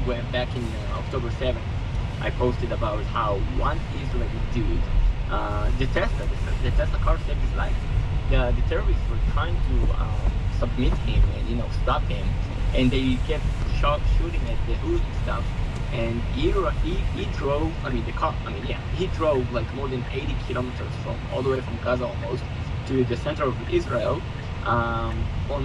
when back in October 7th, I posted about how one Israeli dude, the Tesla car saved his life. The terrorists were trying to submit him and stop him, and they kept shooting at the hood and stuff. And he drove. I mean, the car. I mean, yeah, he drove like more than 80 kilometers from all the way from Gaza almost to the center of Israel, on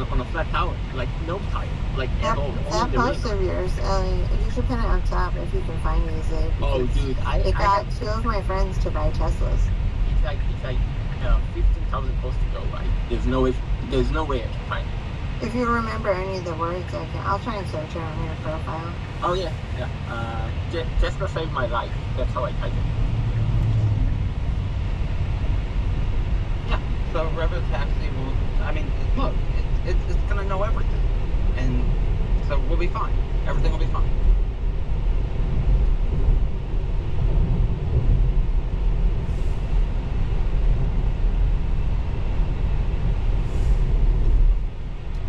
a flat tire, like no tire, like at all. That post of yours, you should put it on top if you can find it easily. Oh, dude, it got two of my friends to buy Teslas. It's like 15,000 posts to go. There's no way I can find it. If you remember any of the words, I'll try and search it on your profile. Oh yeah. Tesla saved my life. That's how I type it. Yeah. So Robotaxi will. I mean, look, it's gonna know everything, and so we'll be fine. Everything will be fine.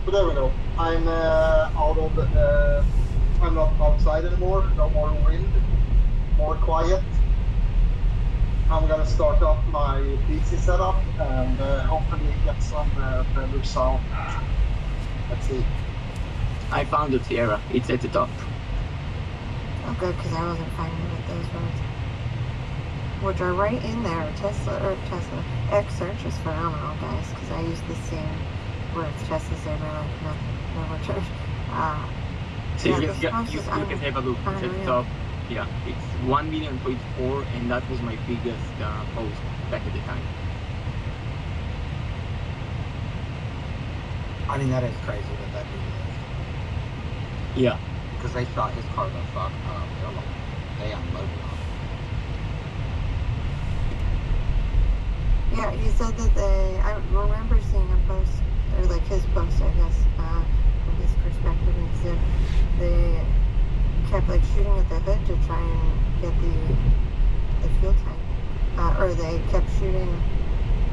So there we go. I'm I'm not outside anymore. No more wind. More quiet. I'm gonna start up my PC setup and hopefully get some better sound. Let's see. I found the Sierra. It's at the top. Oh, good, because I wasn't finding with those words, which are right in there. Tesla X search is phenomenal, guys, because I use the same words. Tesla saver, like no return. So you can have a look. It's at the top. Yeah, it's 1,000,000.4, and that was my biggest post back at the time. I mean, that is crazy that dude lived. Yeah. Because they shot his car the fuck up. They unloaded on it. Yeah, he said that I remember seeing a post, or like his post, I guess, from his perspective, and said they kept like shooting at the hood to try and get the fuel tank, or they kept shooting,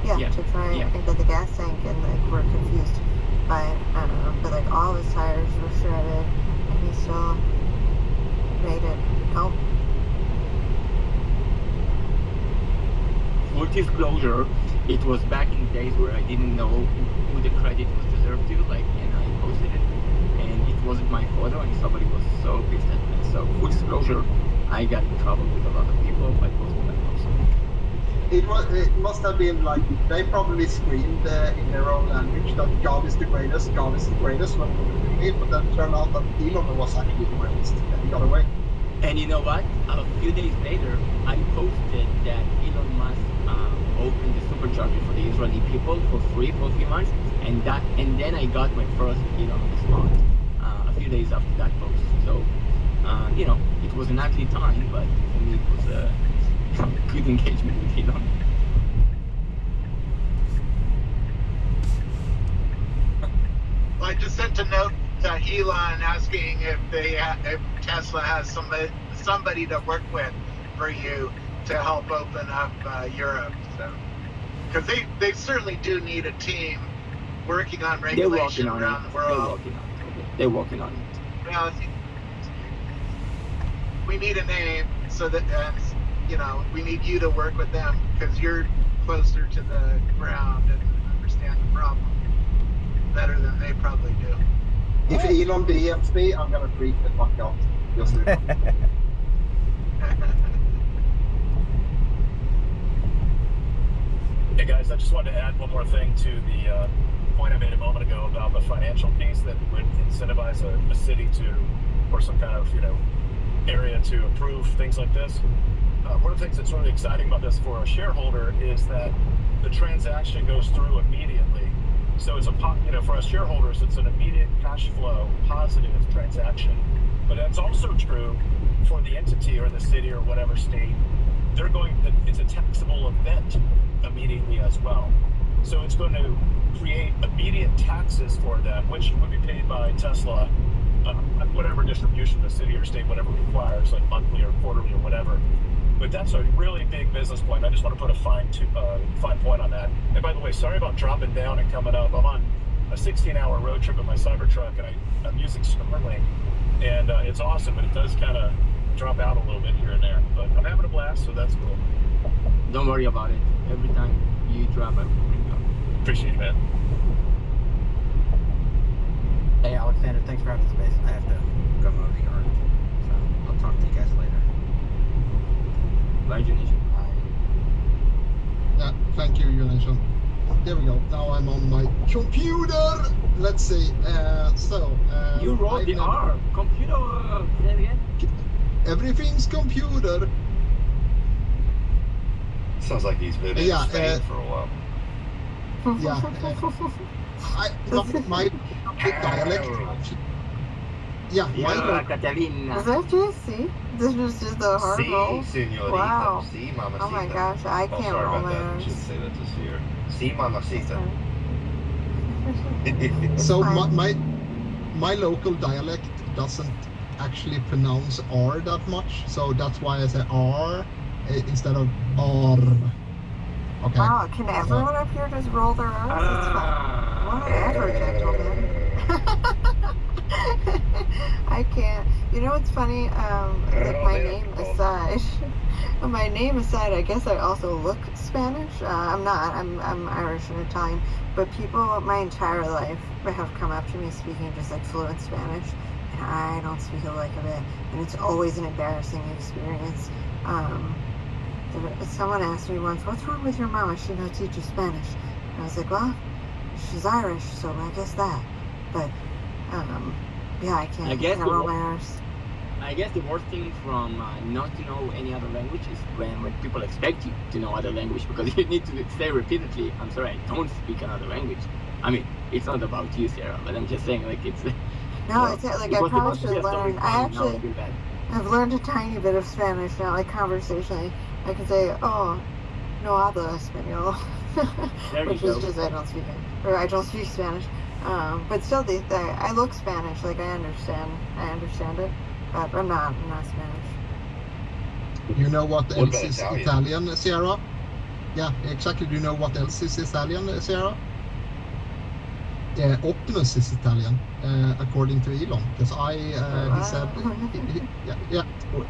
to try and get the gas tank, and like were confused by it. I don't know, but like all his tires were shredded, and he still made it home. Full disclosure, it was back in the days where I didn't know who the credit was deserved to, like, and I posted it, and it wasn't my photo, and somebody was so pissed at me. So, full disclosure, I got in trouble with a lot of people by posting that post. It must have been like, they probably screamed in their own language that God is the greatest when we were doing it, but then it turned out that Elon was actually the greatest, and he got away. And you know what? A few days later, I posted that Elon Musk opened the supercharger for the Israeli people for free for a few months, and then I got my first Elon response a few days after that post. So, it was an ugly time, but for me it was a good engagement with Elon. I just sent a note to Elon asking if Tesla has somebody to work with for you to help open up Europe. So, because they certainly do need a team working on regulation around the world. They're working on it. Well, we need a name so that we need you to work with them because you're closer to the ground and understand the problem better than they probably do. If Elon DMs me, I'm gonna freak the fuck out. Just do that. Hey guys, I just wanted to add one more thing to the point I made a moment ago about the financial piece that would incentivize a city to, or some kind of area to approve things like this. One of the things that's really exciting about this for a shareholder is that the transaction goes through immediately. So it's for us shareholders, it's an immediate cash flow positive transaction. But that's also true for the entity or the city or whatever state. It's a taxable event immediately as well. So it's going to create immediate taxes for them, which would be paid by Tesla, whatever distribution the city or state, whatever requires, like monthly or quarterly or whatever. But that's a really big business point. I just want to put a fine point on that. And by the way, sorry about dropping down and coming up. I'm on a 16-hour road trip with my Cybertruck, and I'm using Starlink. and it's awesome, but it does kind of drop out a little bit here and there. But I'm having a blast, so that's cool. Don't worry about it. Every time you drop, I will bring you up. Appreciate it, man. Hey, Alexander, thanks for having the space. I have to go mow the yard, so I'll talk to you guys later. Bye, Junation. Yeah, thank you, Junation. There we go. Now I'm on my computer. Let's see. You wrote the R. Computer. Say it again. Everything's computer. Sounds like he's been in Spain for a while. Yeah. My dialect. Yeah, Yeah, Catalina. Is that just C? This was just a hard roll? Señorita. Wow. Si, mamacita. Oh my gosh, I can't sorry roll about my that. R's. You should say that to Sierra. Si, mamacita. So fine. my local dialect doesn't actually pronounce R that much, so that's why I say R instead of R. Okay. Wow, can everyone up here just roll their R's? It's fine. Whatever, gentlemen. I can't. You know what's funny? Like my name aside, I guess I also look Spanish. I'm not. I'm Irish and Italian. But people my entire life have come up to me speaking just like fluent Spanish, and I don't speak a lick of it. And it's always an embarrassing experience. Someone asked me once, "What's wrong with your mama? She not teach you Spanish?" And I was like, "Well, she's Irish, so I guess that." But yeah, I can't. I guess roll my R's. I guess the worst thing from not to know any other language is when people expect you to know other language, because you need to say repeatedly, "I'm sorry, I don't speak another language." I mean, it's not about you, Sarah, but I'm just saying, like, it's... No, it's like I probably should learn. I've learned a tiny bit of Spanish now, like conversationally. I can say, "Oh, no hablo español," which is just I don't speak Spanish. But still, I look Spanish. Like I understand it, but I'm not Spanish. You know what else is Italian, Sierra? Yeah, exactly. Do you know what else is Italian, Sierra? Optimus is Italian, according to Elon, because he said,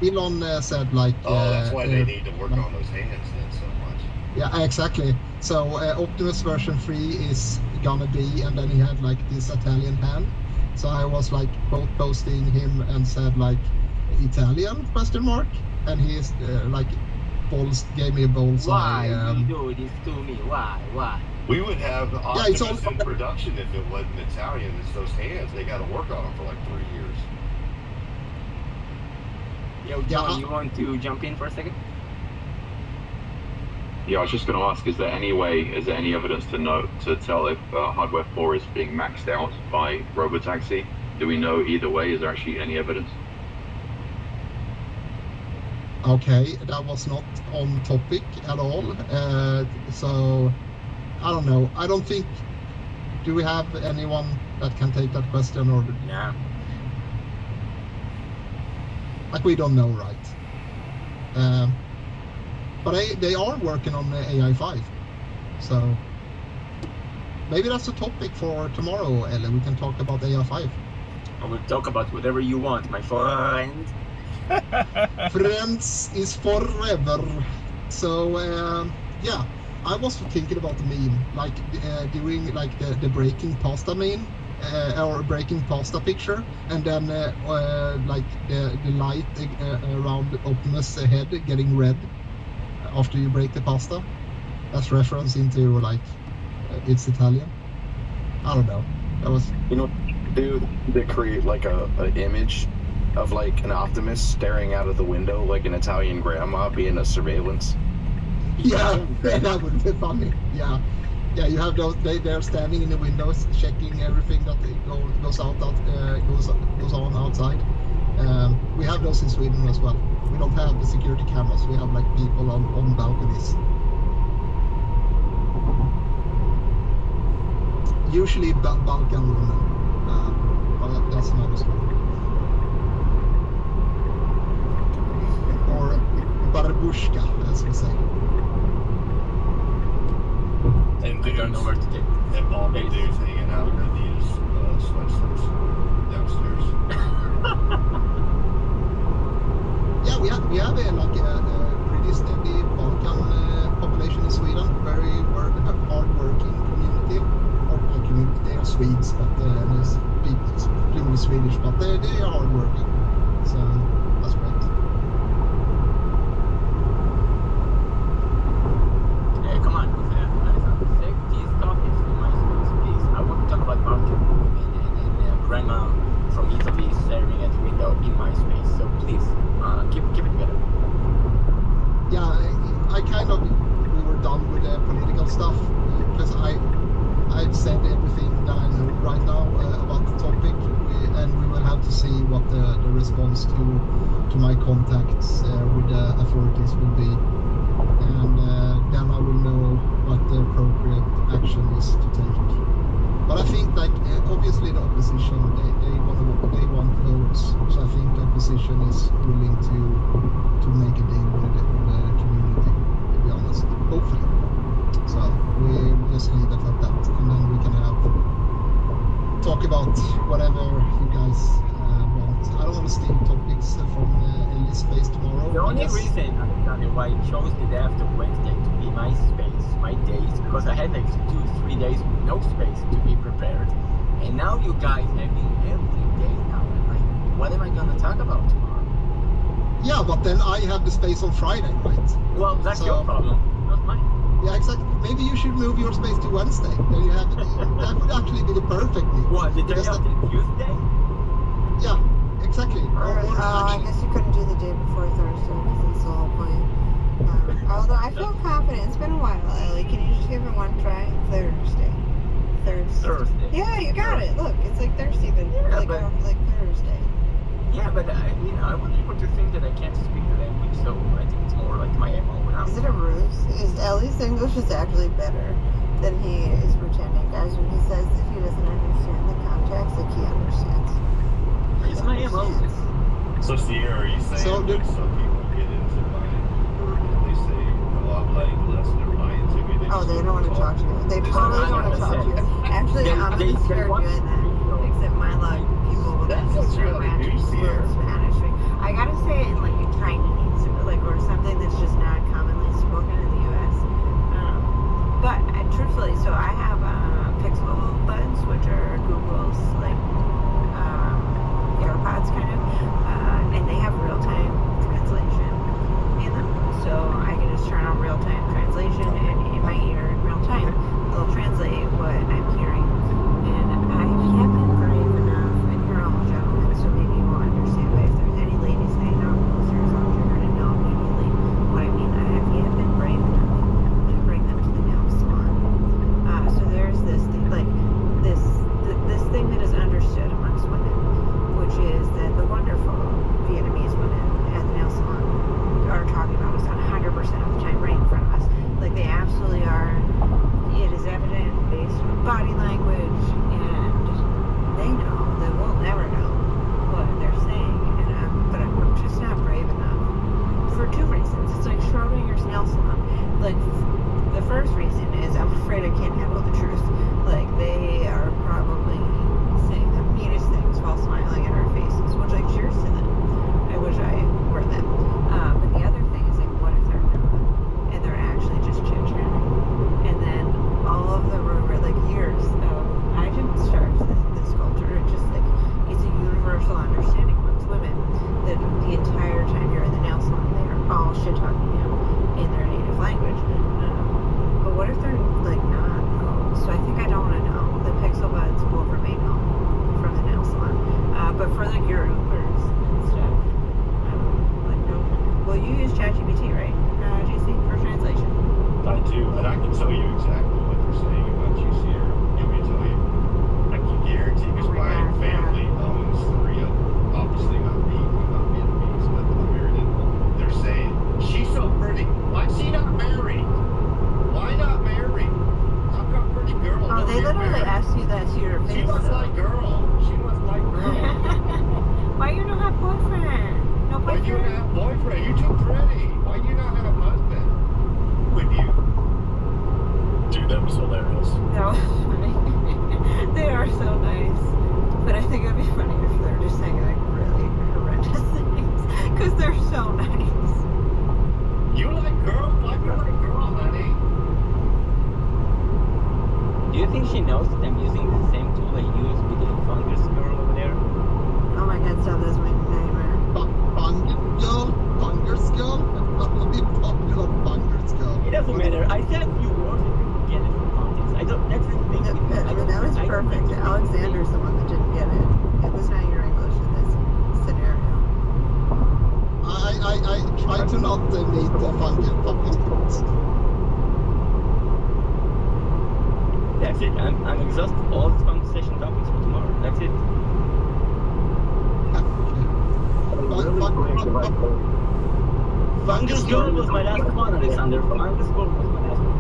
Elon said like. That's why they need to work on those hands then so much. Yeah, exactly. So Optimus version 3 is gonna be, and then he had like this Italian hand. So I was like both posting him and said like Italian ? And he is like gave me a bullseye. Why you do this to me? Why? We would have Optimus it's all in production if it wasn't Italian. It's those hands. They got to work on them for like 3 years. Yo, John, you want to jump in for a second? Yeah, I was just going to ask: is there any evidence to tell if hardware 4 is being maxed out by Robotaxi? Do we know either way? Is there actually any evidence? Okay, that was not on topic at all. So I don't know. I don't think. Do we have anyone that can take that question, or? Yeah. Like we don't know, right? But they are working on the AI5, so maybe that's a topic for tomorrow, Ellen. We can talk about AI5. I will talk about whatever you want, my friend. Friends is forever. So yeah, I was thinking about the meme, like doing like the breaking pasta meme, or breaking pasta picture, and then like the light around Optimus' head getting red after you break the pasta. That's reference into like it's Italian. I don't know. That was, you know, dude, they create like a image of like an Optimus staring out of the window like an Italian grandma being a surveillance. yeah, that would be funny. Yeah, you have those. They're standing in the windows checking everything that goes on outside. We have those in Sweden as well. We don't have the security cameras. We have like people on balconies. Usually Balkan women. But that's another story. Or Barbushka, as we say. And I don't know where to take. And balding dudes hanging out in these sweatshirts downstairs. we have a pretty steady Balkan population in Sweden. Very hard-working community. Or community, they are Swedes, but they speak fluently Swedish, but they are hard-working. So that's great. Come on, safety stuff is in my space, please. I want to talk about Balkan and grandma from Italy staring at the window in my space. So please, keep it better. Yeah, I kind of, we were done with the political stuff because I've said everything that I know right now about the topic, and we will have to see what the response to my contacts with the authorities will be, and then I will know what the appropriate action is to take. But I think, like, obviously the opposition, they want votes, so I think the opposition is willing to make a deal with the community, to be honest, hopefully. So we'll just leave it at that, and then we can talk about whatever you guys want. I don't want to steal topics from Ellie's space tomorrow. The only reason, Alexander, why I chose the day after Wednesday to be my space, my days, because I had like 2-3 days with no space to be prepared, and now you guys having every day now. I'm like, what am I gonna talk about tomorrow? Yeah, but then I have the space on Friday, right? Well, that's your problem, not mine. Yeah, exactly. Maybe you should move your space to Wednesday. Then you have that would actually be the perfect mix. What, the day after Tuesday? Yeah, exactly. I guess you couldn't do the day before Thursday because that's the whole point. Although I feel confident. It's been a while, Ellie. Can you just give it one try? Thursday. Yeah, you got it. Look, it's like Thursday, but like Thursday. Yeah, but I want people to think that I can't speak the language, so I think it's more like my MO now. Is it a ruse? Ellie's English is actually better than he is pretending, guys. When he says that he doesn't understand the context, like he understands. It's my MO. So Sierra, are you saying So like some people get into my and they say, oh, I'm like less they're lying to me. Oh, they don't want to talk to you. They totally don't want to talk to you. Actually, I'm going to start doing that. Except my luck, people will just start ranting Spanish. I gotta say it in like a Chinese, like, or something that's just not commonly spoken in the U.S. But truthfully, so I have Pixel buttons, which are Google's like AirPods kind of, and they have real-time translation in them. So I can just turn on real-time translation, and in my ear in real time, it'll translate what I'm hearing. And I have been brave enough, and you're all gentlemen, so maybe you will understand. But if there's any ladies hanging out with listeners, you're going to know immediately what I mean. I have yet been brave enough to bring them to the nail salon. So there's this thing, like this thing that is understood amongst women, which is that the wonderful Vietnamese women at the nail salon are talking about us 100% of the time right in front of us. Like they absolutely are. It is evident based on body language, and they know that we'll never know what they're saying. But I'm just not brave enough for two reasons. It's like Schrodinger's nail salon. Like the first reason is I'm afraid I can't handle the truth. Like they are probably saying the meanest things while smiling at our faces, which like cheers to them. I wish I were them. But the other thing is like, what if they're not, and they're actually just chit-chatting, and then all of the rumor, like years of, I didn't start this culture. It just like it's a universal understanding amongst women that the entire time you're in the nail salon, they are all shit talking you in their native language. But what if they're like not? So I think I don't want to know. The Pixel buds will remain home from the nail salon. But for like your Ubers and stuff, like no. Well, you use ChatGPT, right? GC for translation. I do, and I can tell you exactly what they're saying about you, Sierra. You want me to tell you? I can guarantee, because my family owns 3 of them. Obviously not me, I'm not Vietnamese, but I'm married in them. They're saying, she's so pretty. Why's she not married? Why not married? I've got pretty girl. Oh, they literally ask you that to your face. She must like girl. She must like girl. Why you don't have boyfriend? No boyfriend? Why you don't have boyfriend? You too pretty. Why do you not have a husband? With you. Dude, that was hilarious. That was funny. They are so nice. But I think it'd be funny if they're just saying like really horrendous things. Because they're so nice. said a few words and you get it from context. I don't. That's the thing. I mean, that was I don't perfect. think- Alexander's the one that didn't get it. It was not your English in this scenario. I try to not meet the fungus. That's it. I'm exhausted. All this conversation topics for tomorrow. That's it. Fungus Girl was my last one, Alexander. Fungus Girl was my last one.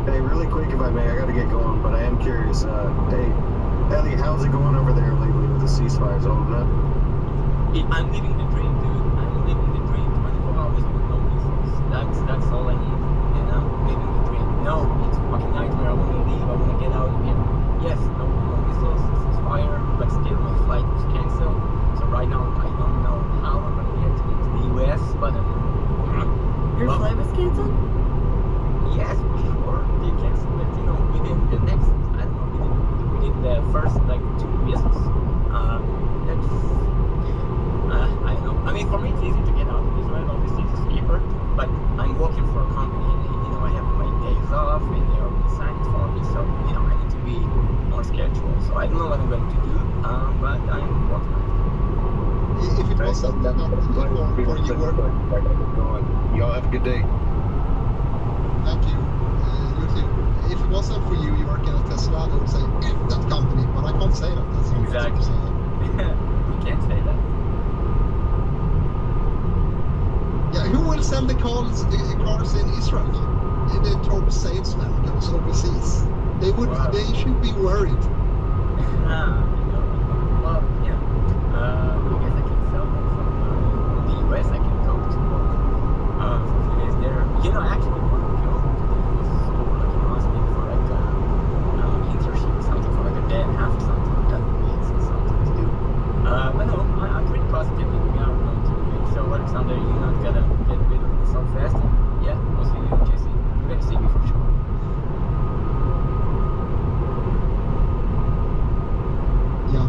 Hey, really quick, if I may, I gotta get going, but I am curious. Hey, Ellie, how's it going over there lately with the ceasefires holding up? I'm living the dream, dude. I'm living the dream. 24 hours with no missiles. That's all I need. And I'm living the dream. No, it's a fucking nightmare. I want to leave. I want to get out of here. Yes, no missiles, ceasefire, but still my flight was canceled. So right now I don't know how I'm gonna get into the US, but Your flight was canceled? yes, for sure. They canceled it, within the next, I don't know, within the first like 2 missiles. That's I don't know. I mean, for me it's easy to get out of Israel. Obviously, it's cheaper, but I'm working for a company, and I have my days off, and they already signed for me, so I need to be more scheduled. So I don't know what I'm going to do, but I'm working on it. If it wasn't that for you work, Y'all have a good day. thank you. You too. If it wasn't for you working at Tesla, I would say F that company, but I can't say that. That's not Exactly. We can't say that. Yeah, who will sell the cars in Israel now? The top salesman goes overseas. They should be worried. Well, yeah. I guess I can sell them from the US. I can go to for a few days there. I actually want to go to the school, asking for internship or something for a day and a half or something. That means something to do. But no, I'm pretty positive that we are going to do it. So Alexander, you're not gonna get rid of me so fast. Yeah, we'll see you, Jesse. You're gonna see me for sure. Yeah.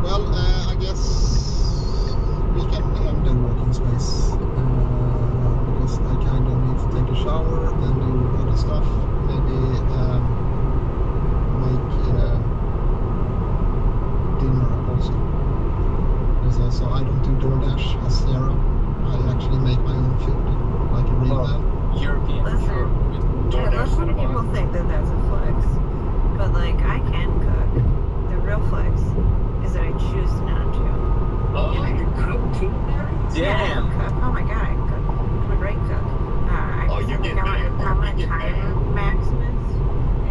Well, I guess we can end the walking space because I kind of need to take a shower and do other stuff. Maybe make dinner also. Because also I don't do DoorDash as Sarah. I actually make my own food like a real man. European, Listen. sure. Yeah, some people think that that's a flex, but like I can cook. The real flex is that I choose not to. Oh, you cook too, Mary? Yeah, I Damn. can cook. Oh my god, I can cook. I'm a great cook. Oh, you get mad. I'm a You get time mad. maximus,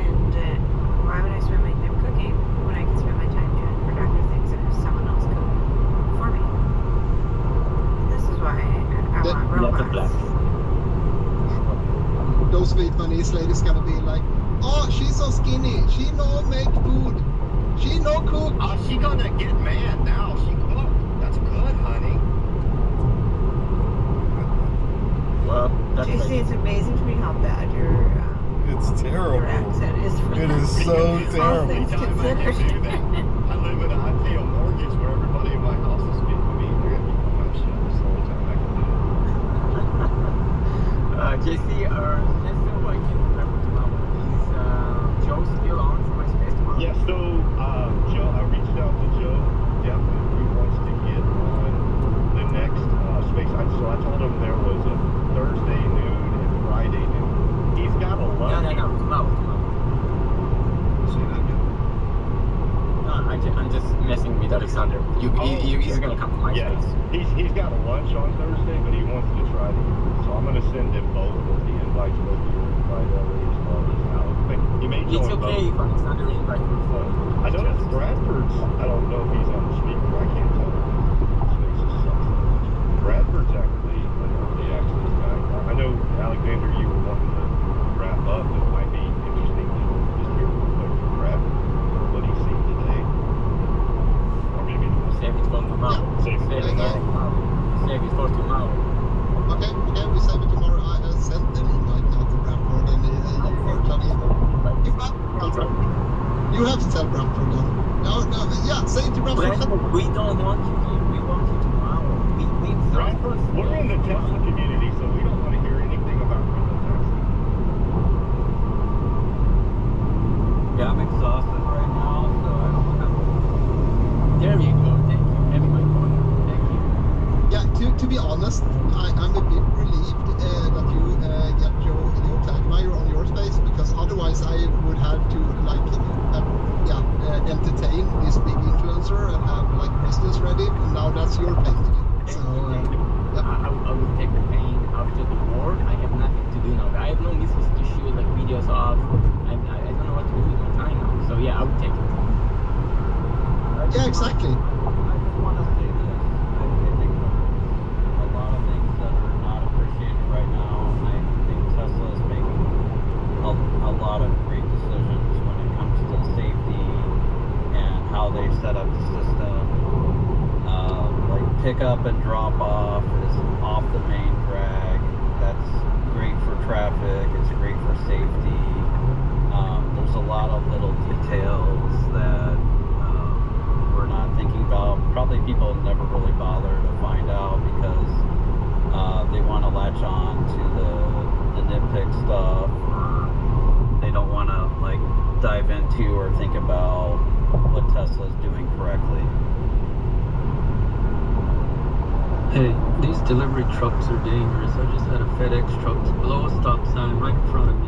and why would I spend my time cooking when I can spend my time doing productive things and have someone else cook for me? This is why I want That's a flex. robots. Those Vietnamese ladies gonna be like, oh, she's so skinny. She no make food. She no cook. Oh, she gonna get mad now. She cooked. That's good, honey. Well, that's JC, like, it's amazing to me how bad your It's your terrible. accent is. For It that. is so All terrible. things Anytime I can do considered. that, I pay a mortgage where everybody in my house is speaking to me. They're gonna be my shit this whole time I can do JC, just so I can remember tomorrow, is Joe still on for my space tomorrow? it. Yeah, so Joe, I reached out to Joe. Definitely he wants to get on the next space. So I told him there was a Thursday noon and Friday noon. He's got a lunch. No, tomorrow. See that? No, I'm just messing with Alexander. He's gonna come to my Yeah, space. he's got a lunch on Thursday, but he wants to try to. So I'm gonna send him both of the invites, both your invite Ellie as well as Alex. But he may It's join okay if both. Alexander invites me for. I know that Bradford's. I don't know if he's on the speaker. I can't tell. This makes us suck so much. Bradford's actually is back. I know Alexander, you were wanting to wrap up. It might be interesting to just hear real quick from Bradford what he's seen today, or maybe Save it for tomorrow. Save it for tomorrow. Save it for tomorrow. Okay, we save it tomorrow. I sent an invite now to Bradford and you are telling you have to tell Bradford now. No, yeah, say it to Bradford. We don't want you here. We want you tomorrow. We Right? We're in the Tesla community, so we don't want to hear anything about robotaxi. Yeah, I'm exhausted right now, so I don't have. There you go. Thank you. Having my corner. Thank you. Yeah, to be honest, I'm a bit relieved that you get your tagline on your space, because otherwise I would have to entertain this big influencer and have like business ready, and now that's your pain to do. So I will take the pain after the war. I have nothing to do now. I have no missions to shoot like videos of. I don't know what to do with my time now. So yeah, I will take it. Yeah, exactly. I just want to say this. I think there's a lot of things that are not appreciated right now, and I think Tesla is making a lot of great decisions when it comes to safety and how they set up the system. Like pick up and drop off is off the main drag. That's great for traffic. It's great for safety. There's a lot of little details that we're not thinking about. Probably people never really bother to find out because they want to latch on to the nitpick stuff, or they don't want to like dive into or think about what Tesla's doing correctly. Hey, these delivery trucks are dangerous. I just had a FedEx truck blow a stop sign right in front of me.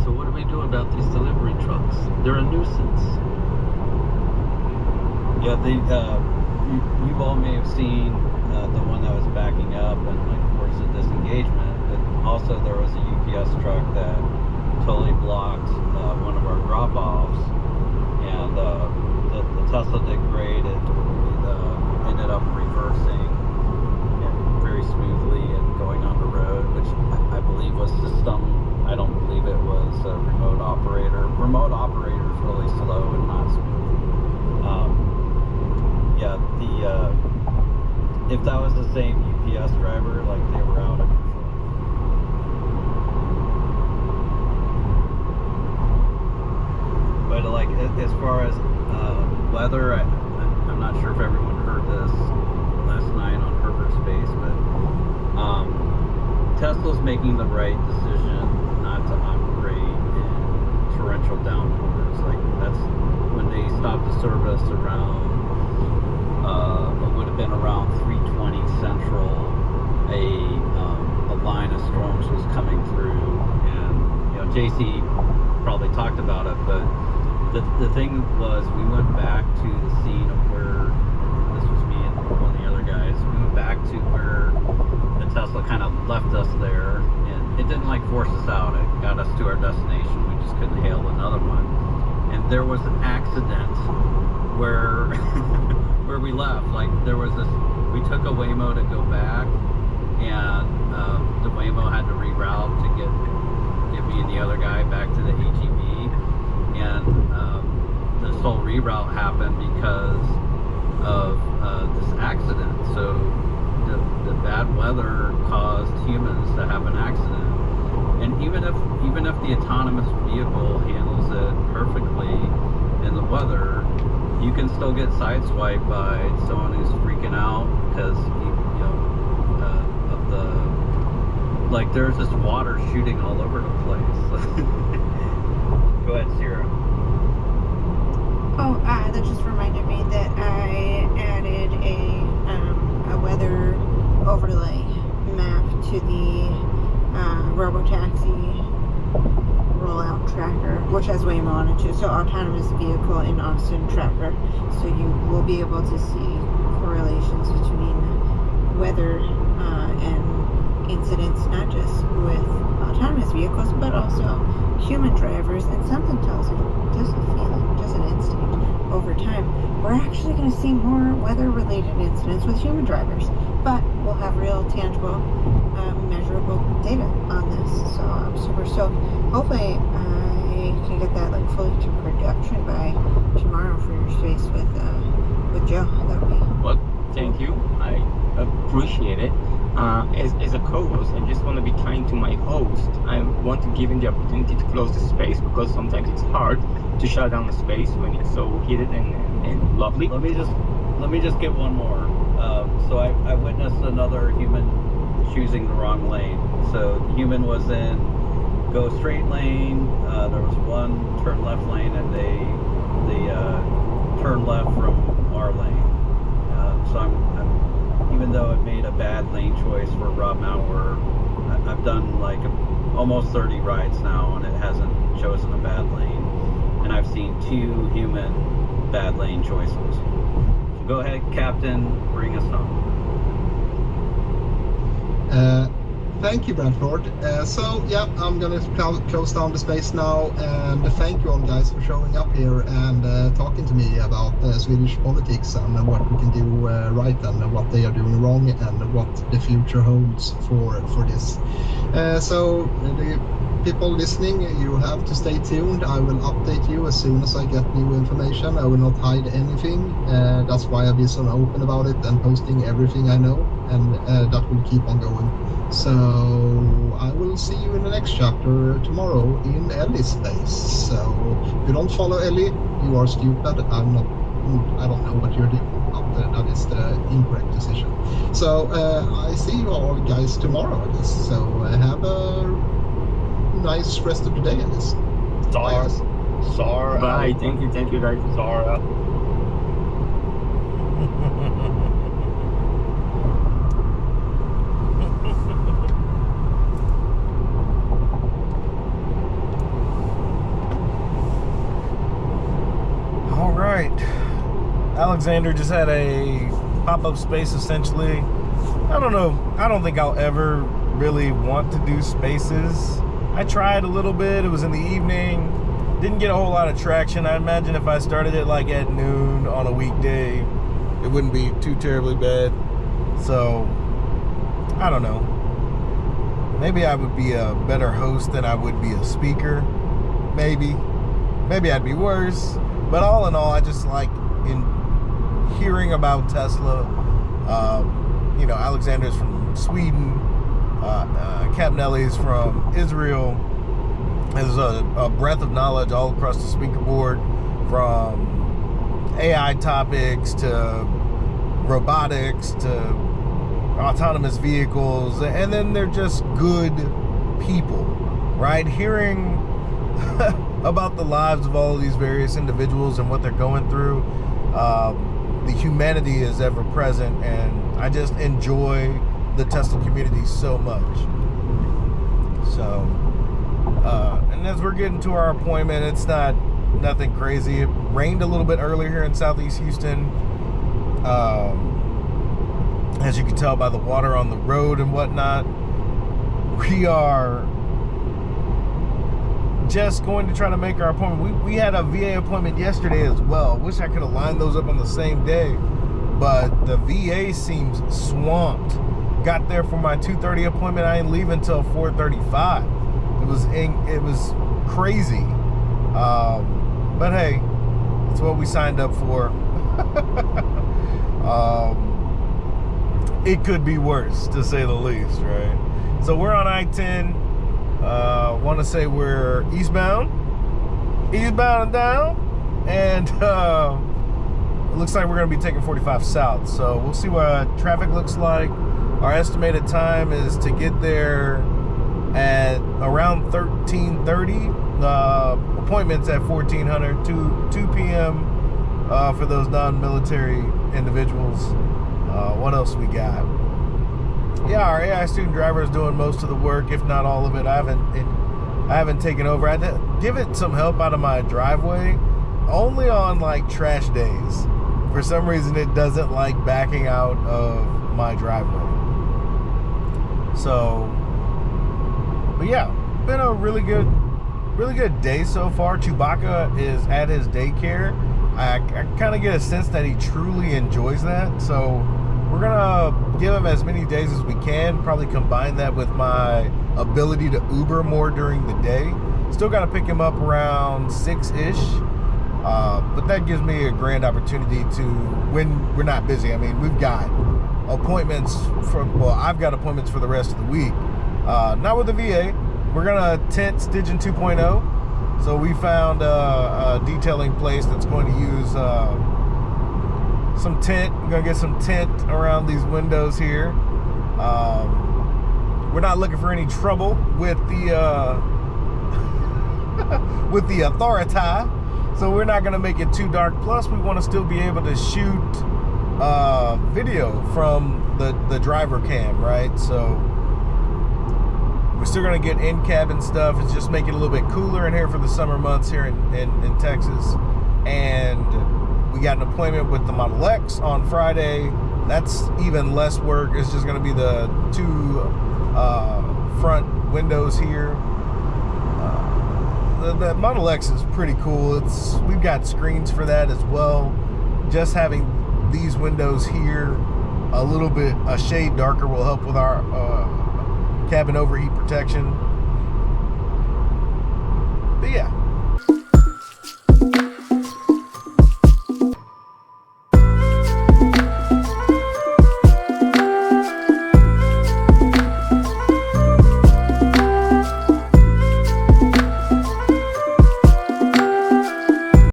So what do we do about these delivery trucks? They're a nuisance. Yeah, you all may have seen the one that was backing up and like forced a disengagement, but also there was a UPS truck that totally blocked one of our drop-offs, and the Tesla did great. It ended up reversing very smoothly and going on the road, which I believe was system. I don't believe it was a remote operator. Remote operator is really slow and not smooth. If that was the same UPS driver, like they were out of control. But like as far as weather, I'm not sure if everyone heard this last night on Herbert Space, but Tesla's making the right decision not to operate in torrential downpours. Like that's when they stopped the service around. It would have been around 3:20 Central. A line of storms was coming through, and JC probably talked about it. But the thing was, we went back to the scene of where this was me and one of the other guys. We went back to where the Tesla kind of left us there, and it didn't like force us out. It got us to our destination. We just couldn't hail another one, and there was an accident where. Where we left, like there was this, we took a Waymo to go back, and the Waymo had to reroute to get me and the other guy back to the HEB, and this whole reroute happened because of this accident. So the bad weather caused humans to have an accident, and even if the autonomous vehicle handles it perfectly in the weather, you can still get sideswiped by someone who's freaking out because of the like there's this water shooting all over the place. Go ahead, Sierra. Oh, that just reminded me that I added a weather overlay map to the robotaxi rollout tracker, which has Waymo on it too. So autonomous vehicle in Austin tracker. So you will be able to see correlations between weather and incidents, not just with autonomous vehicles, but also human drivers. And something tells me, just a feeling, just an instinct, over time, we're actually going to see more weather-related incidents with human drivers. But we'll have real, tangible, measurable data on this. So I'm super stoked. Hopefully I can get that like fully to production by tomorrow for your space with Joe. That would be well. Thank you. I appreciate it. As a co-host, I just want to be kind to my host. I want to give him the opportunity to close the space because sometimes it's hard to shut down a space when it's so heated and lovely. Let me just get one more. So I witnessed another human choosing the wrong lane. So the human was in go straight lane. There was one turn left lane, and they turn left from our lane. So I'm even though it made a bad lane choice for Rob Mauer, I've done like almost 30 rides now, and it hasn't chosen a bad lane. And I've seen 2 human bad lane choices. So go ahead, Captain, bring us home. Thank you, Bradford. So yeah, I'm gonna close down the space now, and thank you all guys for showing up here and talking to me about Swedish politics and what we can do right and what they are doing wrong and what the future holds for this. So the people listening, you have to stay tuned. I will update you as soon as I get new information. I will not hide anything. That's why I've been so open about it and posting everything I know, and that will keep on going. So I will see you in the next chapter tomorrow in Ellie's space. So if you don't follow Ellie, you are stupid. I don't know what you're doing. That is the incorrect decision. So I see you all guys tomorrow, I guess. So have a nice rest of the day, I guess. Zara. Bye. Thank you guys. Zara. All right. Alexander just had a pop-up space, essentially. I don't know. I don't think I'll ever really want to do spaces. I tried a little bit. It was in the evening. Didn't get a whole lot of traction. I imagine if I started it like at noon on a weekday, it wouldn't be too terribly bad. So, I don't know. Maybe I would be a better host than I would be a speaker. Maybe. Maybe I'd be worse. But all in all, I just like in hearing about Tesla. You know, Alexander's from Sweden. Capnelli's from Israel. There's a breadth of knowledge all across the speaker board, from AI topics to robotics to autonomous vehicles, and then they're just good people, right? Hearing about the lives of all of these various individuals and what they're going through, the humanity is ever present, and I just enjoy the Tesla community so much. So, and as we're getting to our appointment, it's nothing crazy. It rained a little bit earlier here in Southeast Houston. As you can tell by the water on the road and whatnot, we are just going to try to make our appointment. We had a VA appointment yesterday as well. Wish I could have lined those up on the same day, but the VA seems swamped. Got there for my 2:30 appointment. I ain't leaving until 4:35. It was crazy. But hey, it's what we signed up for. It could be worse, to say the least, right? So we're on I-10. Want to say we're eastbound and down, and it looks like we're going to be taking 45 south. So we'll see what traffic looks like. Our estimated time is to get there at around 13:30. Appointments at 1400, 2 p.m. For those non-military individuals. What else we got? Yeah, our AI student driver is doing most of the work, if not all of it. I haven't taken over. I give it some help out of my driveway, only on like trash days. For some reason, it doesn't like backing out of my driveway. So, but yeah, been a really good day so far. Chewbacca is at his daycare. I kind of get a sense that he truly enjoys that. So we're gonna give him as many days as we can. Probably combine that with my ability to Uber more during the day. Still got to pick him up around 6-ish. But that gives me a grand opportunity to, when we're not busy. I mean, we've got appointments I've got appointments for the rest of the week. Not with the VA. We're gonna tent Stygian 2.0. So we found a detailing place that's going to use some tint. I'm gonna get some tint around these windows here. We're not looking for any trouble with the with the authority, so we're not gonna make it too dark. Plus, we want to still be able to shoot video from the driver cam, right? So we're still gonna get in-cabin stuff. It's just making it a little bit cooler in here for the summer months here in Texas. And we got an appointment with the Model X on Friday. That's even less work. It's just gonna be the 2 front windows here. The Model X is pretty cool. We've got screens for that as well. Just having these windows here a shade darker will help with our cabin overheat protection. But yeah,